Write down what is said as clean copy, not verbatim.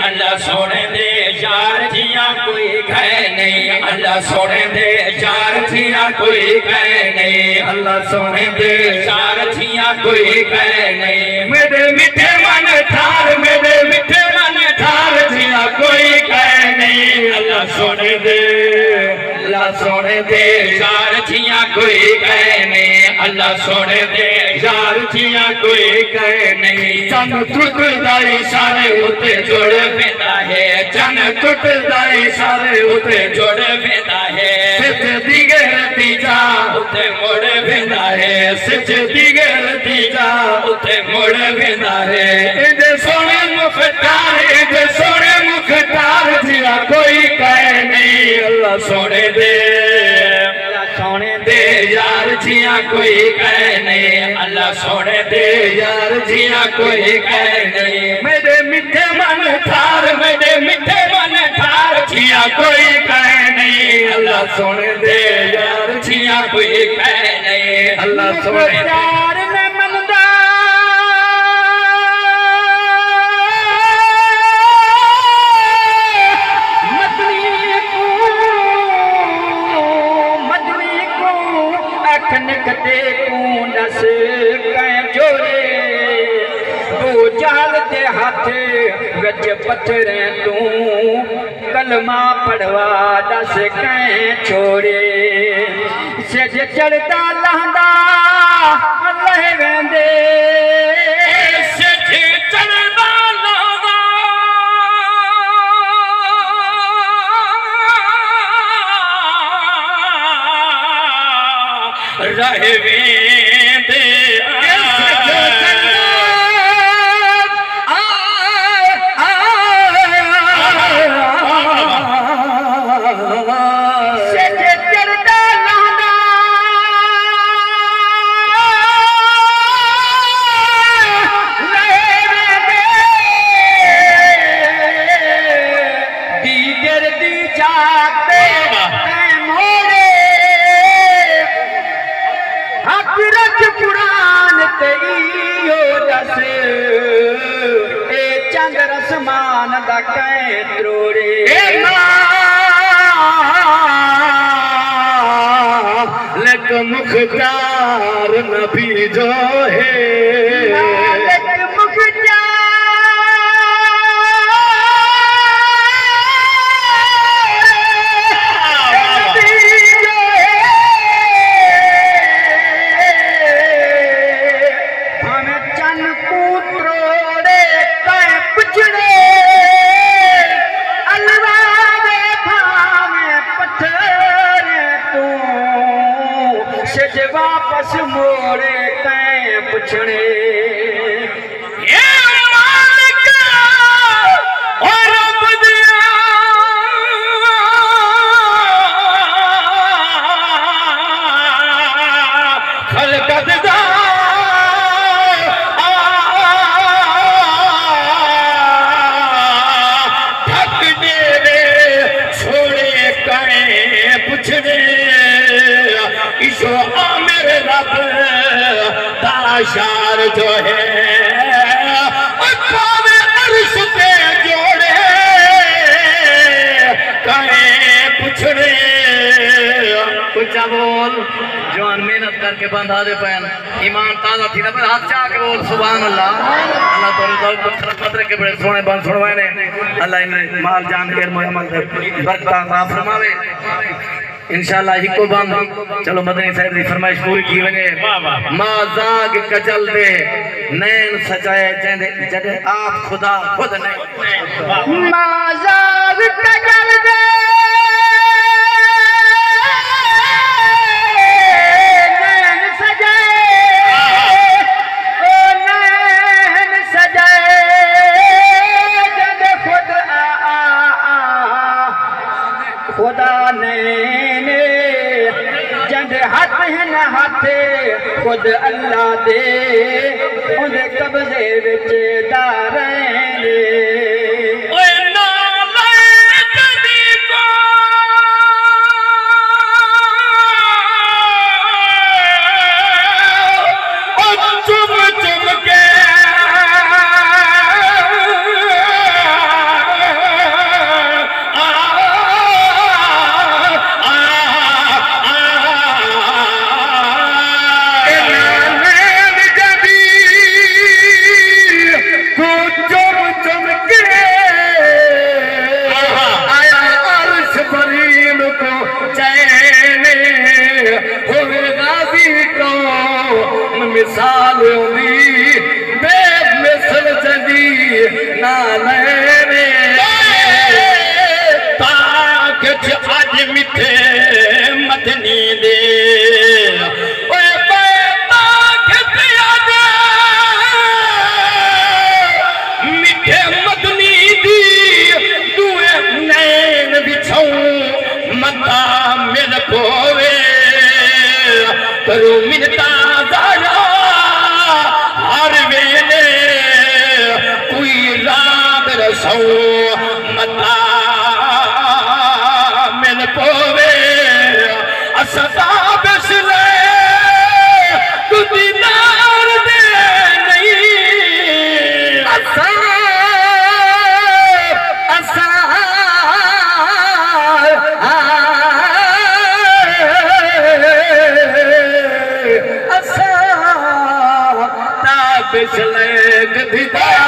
अल्लाह सोने दे यार जियां कोई है नहीं, अल्लाह सोने दे यार जियां कोई है नहीं, अल्लाह सोने दे यार जियां कोई है नहीं। मेरे मिठे मन ठार, मेरे मिठे मन ठार जियां कोई है नहीं, अल्लाह सोने दे, अल्लाह सोने दे यार जियां कोई है नहीं, अल्लाह सोने दे यार जियां कोई है नहीं। चन टुटदा सारे उते जोड़ वेंदा है, चन टुटदा सारे उते जोड़ वेंदा है, सिच दी गलती जा उते मोड़ वेंदा है, सिच दी गलती जा उते मोड़ वेंदा है। इदे सोने मुख्तार, इदे सोने मुख्तार जिया कोई कह नहीं, अल्लाह सोने दे, अल्लाह सोने दे यार जिया कोई कह नहीं, अल्लाह सोने दे यार जिया कोई कह नहीं। मेरे मिठे मन ठार, मेरे मिठे मन ठार जिया कोई कह नहीं, अल्लाह सोने दे यार जिया कोई कह नहीं, अल्लाह सोने दे। निकते कूंडस कह जोरे तू जाल दे हाथ विच पत्थरे तू कलमा पढ़वा दस कह छोड़े। सिज चढ़दा लहंदा लह वेंदे, सिज चढ़दा लहंदा रह वेंदे। आसमान दा कै त्रोड़े लक मुख्तार नबी जो है, वापस मोड़े कै पुछड़े। शार जो है अर्श पे जोड़े कहे पुछड़े। कुछ बोल जवान मेहनत करके बंधा दे पैन ईमान ताजा थी ना पर हाथ चाह के बोल सुभान अल्लाह। अल्लाह तोरे दौलत पत्र के बड़े सोने बंद सुनवाए ने, अल्लाह इन्हें माल जान के मोहम्मद बरकत अता फरमावे इंशाअल्लाह। हिको बंद चलो मदनी साहब की फरमाइश पूरी की वने। मां जाग कजल दे नैन सजाए जंदे जदे आप खुदा खुद नहीं। मां जाग कजल दे नैन सजाए, ओ नैन सजाए जदे खुद खुदा नैन जंद हाथ है न हाथ खुद अल्लाह दे उनके कब्जे विच दारेंगे। नाले ताक आज मिठे मदनी दे मिठे मदनी दी दुए नैन बिछाऊं मता मिल पोवे करूं मिनता ज़ारा हर वेले कोई रात रसाऊं मता मिल पोवे असदा बिसले तू दीदार दे नहीं असा असा बिसले दीदार